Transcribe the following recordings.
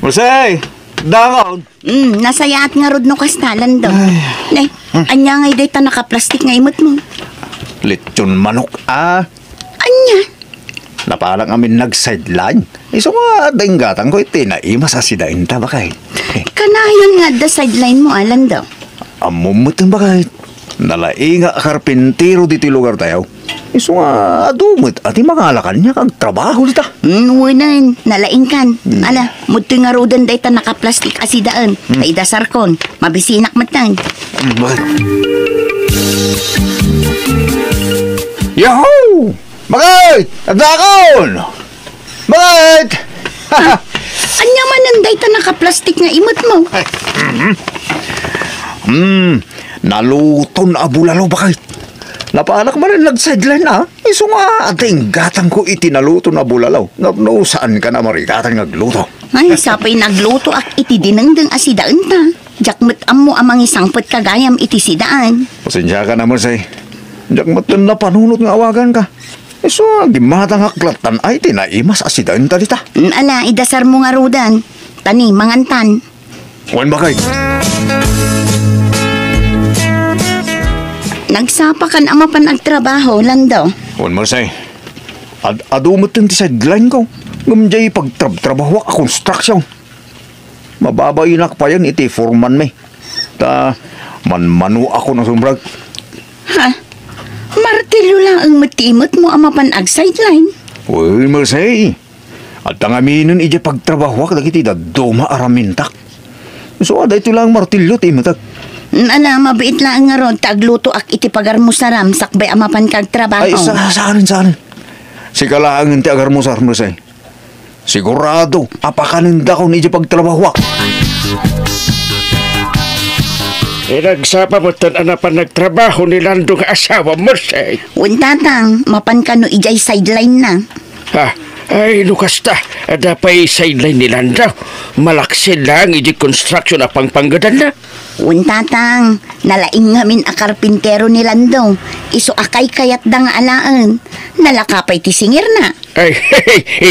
Marsay! Dangon! Nasayaat nga rod no kastalan daw. Nay, anya ngay day ta nakaplastik nga imot mo. Lechon manok, Anya? Napalang amin nag-sideline. Iso nga dinggatang ko iti na imas asidain ta bakay. Kanayon nga da sideline mo alan daw. Amumutang bakay. Nalai nga karpintero dito lugar tayo. Iso nga adumot at imangalakan niya kang trabaho dita. Unan, nalaing kan. Ala, muto nga rodan day ta nakaplastik asidaan. Kay dasarkon, mabisinak matan. Bakit? Yahoo! Bakit? Adakon! Bakit? Anya man day ta nakaplastik nga imot mo. Naluton abulalo bakit? Napaanak man ang nag-sideline na. Iso nga ating gatang ko itinaluto na bulalaw. No, saan ka na marigatan ngagluto? Ay, sapay nagluto ak iti dinengdeng asidaan ta. Jakmet am mo amang isangpot kagayam iti sidaan. Pasensya ka naman say. Jakmet na panunot nga awagan ka. Iso nga gimatang aklatan ay tinaimas asidaan ta dita. Ala, idasar mo nga rodan. Tani, mangantan. Wan bakit? Nagsapa kan ama pa nagtrabaho, Lando. Wan mo say. Adumot yung sideline ko. Ngamjay pagtrabaho ka construction. Mababayinak pa yan iti foreman me. Ta manmanu ako ng sumbrag. Ha? Martilyo lang ang matimot mo ama pan ag sideline. Uy, Mersey. At ang aminin iti pagtrabaho ka dagiti daduma aramintak. So, ada ito lang martilyo timatak. Ala, mabait lang nga ron, tagluto ak iti pagar mo saram, sakbay amapan kag trabaho. Ay, saan? Sika lang ti agar mo sa Mersey. Sigurado, apakaninda ko ni iti pagtrabaho. Nagsapa mo anapan nagtrabaho ni Lando nga asawa mo say. Untatang, mapan ka no ijay sideline na. Ha? Ay, Lucas ta. Adapay sideline ni Lando. Malaksin lang iji construction na pangpanggadan na. Untatang, nalaing ngamin a karpintero ni Lando. Iso akay kayat da nga alaan. Nalakapay ti singir na. Ay,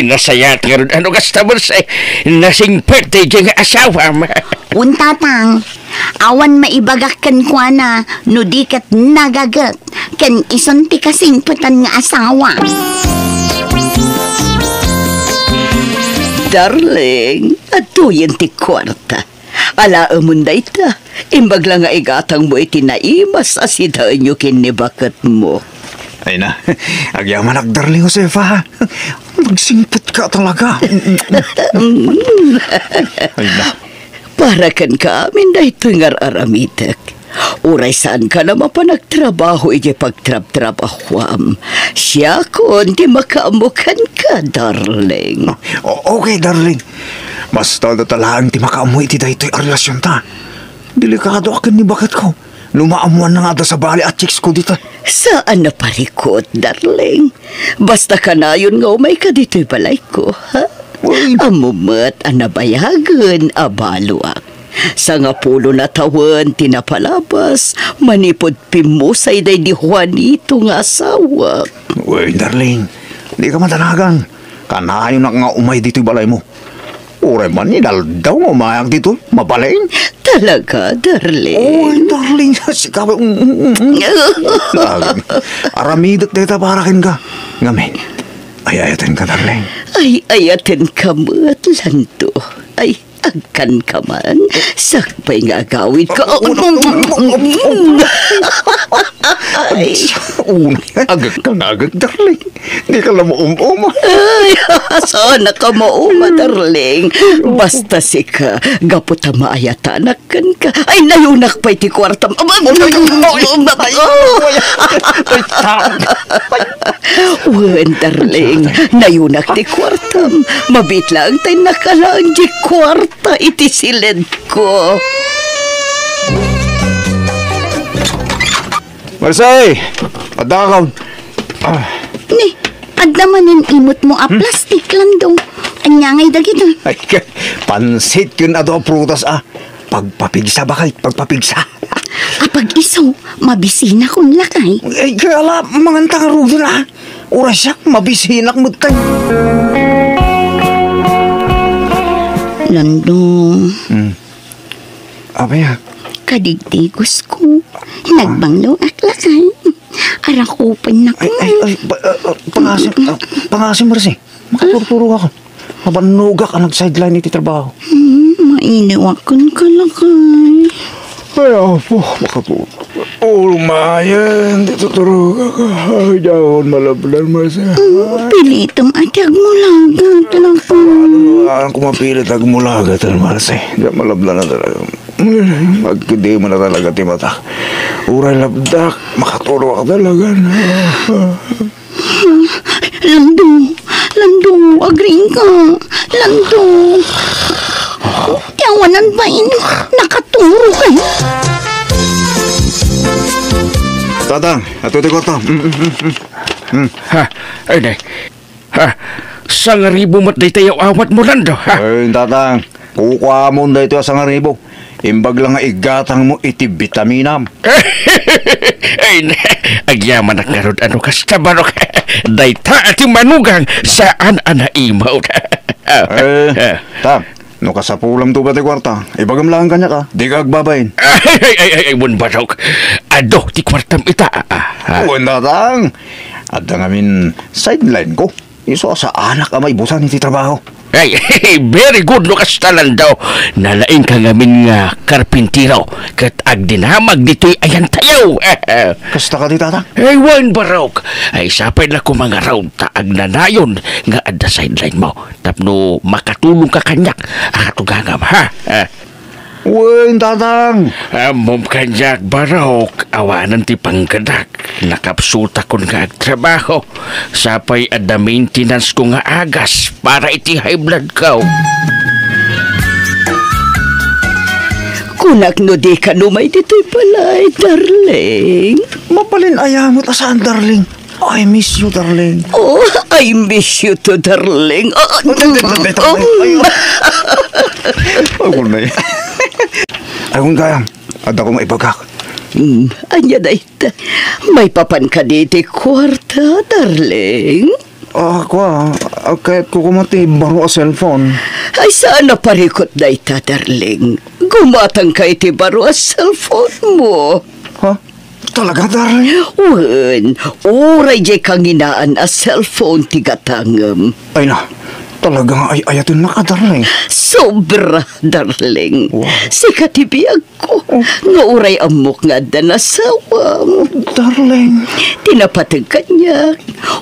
nasayat nga rin. Ano gasta mo say? Nasing birthday dyan nga asawa mo. Untatang, awan maibagak kan kwa na, no di kat nagagat, kan isanti kasing putan nga asawa. Darling, atuyin ti kwarta. Ala amunday ta, imbag lang nga igatang mo itinaimas asidaan nyo kinibakat mo. Ay na, agyaman ak darling Josefa. Magsingpot ka talaga. Ay na. Para kan kaamin da ito nga aramitek. Uray saan ka naman pa nagtrabaho iji pagtrab-trabahwam. Siya kon di makaamukan ka, darling. Okay, darling. Basta datalaan ti makaamoy iti daytoy a relasyon ta. Delikado akin ni bakat ko. Lumaamuan na nga da sa bali at chicks ko dito. Saan na parikot, darling? Basta ka na yun nga umay ka dito'y balay ko, ha? Amumat anabayagan abaluak. Sa nga pulo na tawan tinapalabas, manipod pimusay day di Juanito nga asawa. Uy, darling, di ka matanagan. Kanayo na nga umay dito'y balay mo. Uray man, inaldaw mo umayag dito, mabalain. Talaga, darling? Uy, darling, sikaw. Aramidak dito parakin ka. Ngamin, ayayatin ka, darling. Ay, ayatin ka mo't, Lando. Ay, agkan ka man. Sakpay nga agawid ka. Ay, agad ka nga, agad, darling. Hindi ka lang mo ay, sana ka mauma, darling. Basta si ka, gapot maayatanak kan ka. Ay, nayunak pa iti kwartam. Wen, darling, nayunak ti kwartam. Mabit lang tayo nakalaan di kwarta iti silid ko. Marsay! Padakaw! Ni, adamanin imot mo a plastic landong. Anyangay dagito. Ay, pansit yun ato prutas Pagpapigsa ba kahit pagpapigsa? Apag iso, mabisina kong lakay. Ay, kaya ala, mangantang rudo na. Oras siya, mabisinak mo tayo. Landong, Abaya. kadigdigos ko. Nagbanglo aklakan. Arakupan na ko. Pangasim mo rin makatuturo ako. Mabanuga ka nag-sideline iti trabaho. Mainiwakan ka lakay. Ay, po, makatuturo. Mayan, dito turo ka. Ay, dahon malablan mo siya. Pilitam atag mo lagat lakay. Ang kumapilit ang mulaga talmalas Di malablan na talaga. Magkudi mo na talaga timata. Uray labdak, makaturo ka talaga. Lando, agring ka. Lando. Yawanan ba nakaturo ka? Tatang, ato iti kwarto. Ha, ay nay. Ha, sang ribo mo't day tayo awat mo Lando, ha? Ay, tatang, kukuha mo na ito sa ngaribo. Imbag lang nga igatang mo iti vitaminam. Ay, agyaman na karod ano kasta barok. Dayta at yung manugang saan anaimaw. Tang, no kasapulam to ba ti kwarta? Ibagam lang kanya ka, di ka agbabayin. Ay, mun barok. Ado, ti kwartam ita. Uwan tatang, at ang amin sideline ko. Iso sa anak amay busan iti trabaho. Ay, very good no kastalan daw. Nalain ka ngamin nga karpintiro. Kat agdinamag dito'y ayan tayo. Kasta ka di tatang? Ay, wan barok. Ay, sapay na ko mga raw taag nanayon nga adda sideline mo. Tapno makatulong ka kanyak. Akatugangam, ha? Uwan tatang. Amom kanyak barok. Awanan ti panggadak. Nakapsulta ko nga agtrabaho. Sapay adda maintenance ko nga agas para iti high blood ko. Kunak no di ka numay dito'y palay, darling. Mapalin ayamot asaan, darling. I miss you, darling. Oh, I miss you too, darling. Ayun na yan. Ayun gayang, at ako maibagak. Anya na ita. May papan ka dito kwarta, darling. Kahit ko kumati baro a cellphone. Ay, saan na parikot na ita, darling? Gumatang ka iti baro a cellphone mo. Ha? Talaga, darling? Wen, oray jay kang inaan a cellphone tigatangam. Ay na, talaga ay ayatin na ka, darling. Sobra, darling. Wow. Sikatibiyag ko. Nga oray amok nga danasawam. Darling. Tinapatag ka niya.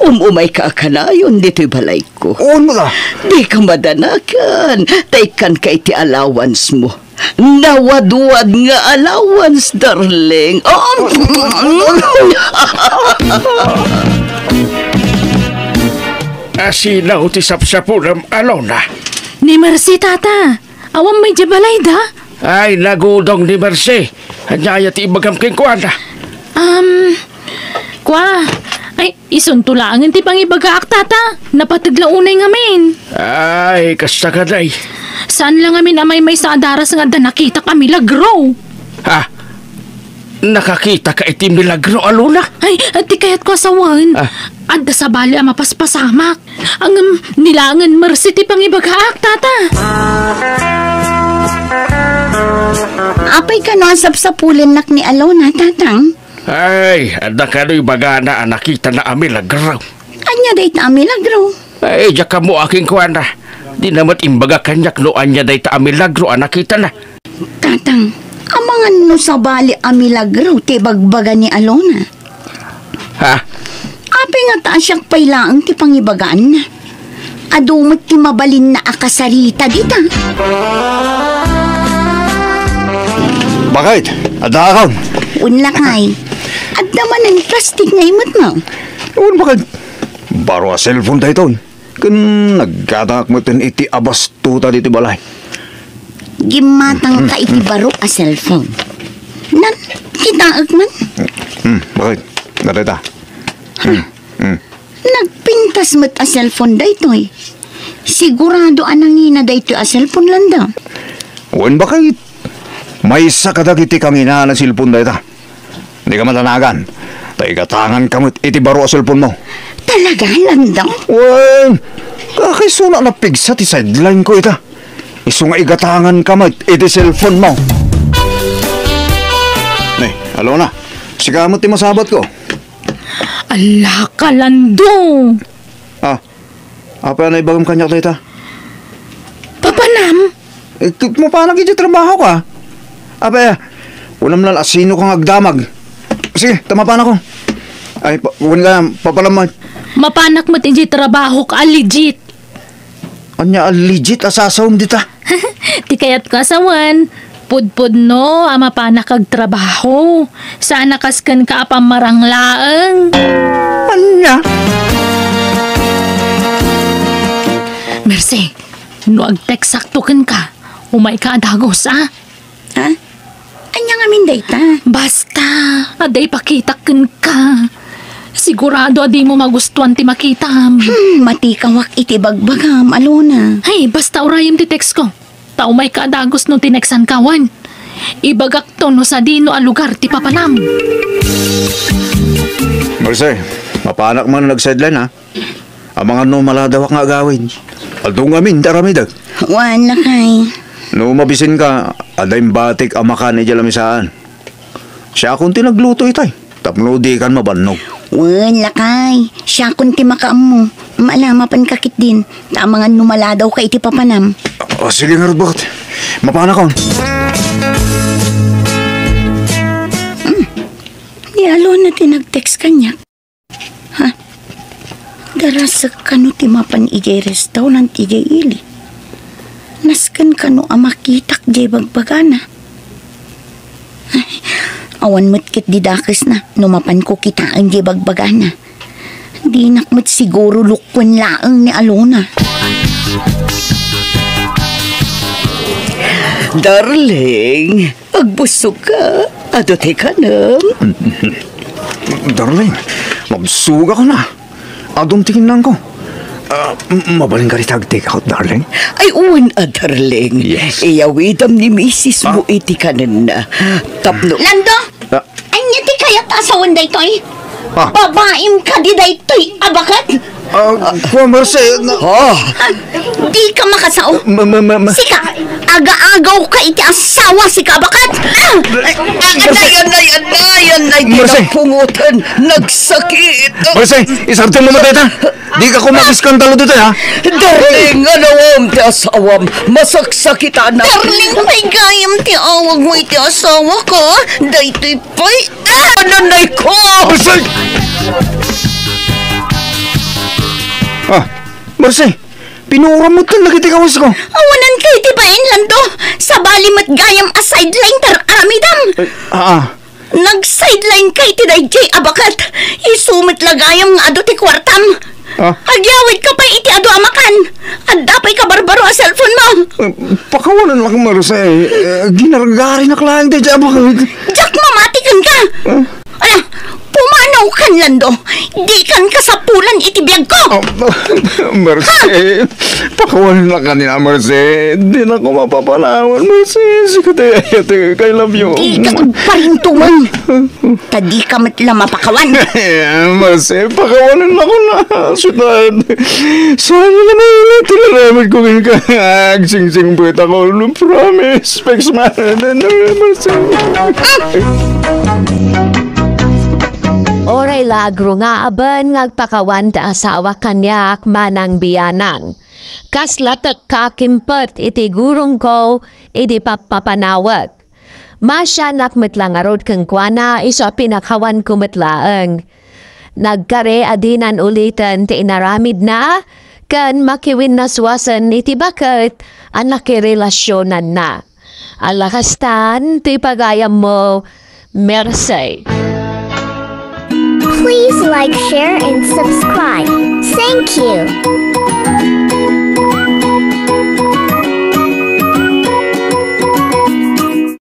Umay ka akanayon dito'y balay ko. Oo mo da. Di ka madanakan. Taikan ka iti allowance mo. Nawaduwad nga allowance, darling. Asilaw ti sapsapulam alona. Ni Mercy, tata. Awang may jabalay da? Ay, nagudong ni Mercy. Anyaya ti ibagam king kuwana. Kwa. Ay, isuntulangan ti pangibagaak, tata. Napataglaunay ngamin. Ay, kasta ka day. Saan lang amin amay may sa adaras nga da nakita kami lagro? Ha? Nakakita ka iti milagro alona? Ay, ati kayat ko asawan. Adda sa bali ang mapaspasamak. Ang nilangan Mercy ti pangibagaak, tata. Apay ka no ang sapsapulin nak ni Alona, tatang? Ay, ada ka no'y bagana ang nakita na amilagro. Anya day ta milagro. Ay, diya ka mo aking kuwana. Di namat imbaga kanyak no anya day ta amilagro ang nakita na. Tatang, amangan no sa bali ang milagro ti bagbaga ni Alona. Ha? Apay nga taas siyak pailaang ti pangibagaan na. Adumot ti mabalin na akasarita dita. Bakit? Ada akong. Unlakay. At naman ang plastic na imot mo. Ewan bakit? Baro a cellphone tayo ito. Kan nagkatangak mo tin iti abas tuta dito balay. Gimatang ka iti baro a cellphone. Nan, kitaag man. Bakit? Narita. Nagpintas mo't a cellphone da ito eh. Sigurado anangina da ito a cellphone lang da. Ewan bakit? May sakadagiti kang ina na cellphone da ito. Hindi ka matanagan. Taigatangan ka mo't iti baro a cellphone mo. Talaga lang daw? Well, kakisuna na pigsa ti sideline ko ita. Iso nga igatangan ka mo, iti cellphone mo. Nay, alo na. Sigamot ti masabot ko. Ala ka, Lando. Apa na ibagam kanyak tayo ta? Papanam? Mapanag iti trabaho ka. Apa, ulam na asino kang agdamag. Sige, tama pa na ko. Ay, huwag ka, papalamad. Mapanak mo tinji trabaho ka, legit. Anya, legit asasawam dita. Ti kayat ko asawan. Pudpud no, mapanak kag trabaho. Sana kaskan ka pamaranglaang. Anya? Mercy, no ag-text saktukan ka. Umay ka adagos, Ha? Anya nga min data? Basta, aday pakitakan ka. Sigurado adi mo magustuhan ti makita. Mati kawak iti bagbagam, Alona. Ay, basta urayam ti text ko. Tao may kaadagos no tineksan kawan. Ibagak to no sa dino a lugar ti papanam. Marse, mapanak man nag-sideline ha. Ang mga no maladawak nga agawin. Aldong amin, daramidag. Wala kay. No mabisin ka, adayong batik amakan ni Jalamisaan. Siya akong tinagluto itay. Tapno di kan mabannog. Wala kay. Siya kunti makaam mo. Malamapan kakit din. Tamangan numala daw ka iti papanam. Sige nga bakit? Mapanak ko. Di Alona tinag-text kanya. Ha? Darasak kano ti mapan ijay restaurant ijay ili. Naskan kano amakitak jay bagbagana. Ay, awan mo't kit didakis na. Numapan ko kitaan jay bagbagana. Di nakmat siguro lukwan laang ni Alona. Darling, agbusog ka. Adote ka na. Darling, magsuga ko na. Adong tingin lang ko. Mabaling ka rin tagtik ako, darling. Ay, uwan darling. Yes. Iyawidam ni Mrs. mo iti kanan na. Tapno. Lando! Anya ti kayat asawan da ito'y? Babaim ka di da ito'y abakat? Kuwa, Marce. Di ka makasao. Sika, aga-agaw ka iti asawa si kabakat. Anay, tinapungutan. Nagsakit. Marce, isartin mo matay ta. Di ka kumakiskandalo dito, ha? Darling, anawam ti asawam. Masaksakitan na. Darling, may gayam ti awag mo iti asawa ko. Daytoy pa'y nanay ko. Marce! Marce, pinura mo ito lagi tikawas ko. Awanan kayo ti bain, Lando. Sa bali mat gayam a sideline tar aramidam. Nag-sideline kay ti dayjay abakat. Isumit lagayam nga ado ti kwartam. Agyawid ka pa iti ado amakan. At dapay ka barbaro a cellphone mo. Pakawanan lang, Marce. Ginaragari na klaan di dyan abakat. Jack, mamatikan ka. Ano? Pumanaw kan, Lando. Di kan kasapulan iti biyag ko. Marce, pakawalan lang kanina, Marce. Di na ko mapapanawan, Marce. Sige, I love you. Di ka parintuman. Tadi ka matla mapakawan. Marce, pakawalan lang ko na. Sutad. Sana ka na ulit. Tinaramid ko ka. Sing-sing buwit ako. Promise. Specs man. Marce. Oray lagro nga aben ngagpakawan ta asawa kanyak manang biyanang. Kaslatak kakimpet iti gurong ko iti papapanawag. Masya nakmetlang arod kang kwana iso pinakawan kumetlaeng. Nagkare adinan ulitan ti inaramid na kan makiwin na swasan iti bakit ang nakirelasyonan na. Alakastan ti pagayam mo, Mercy. Please like, share, and subscribe. Thank you.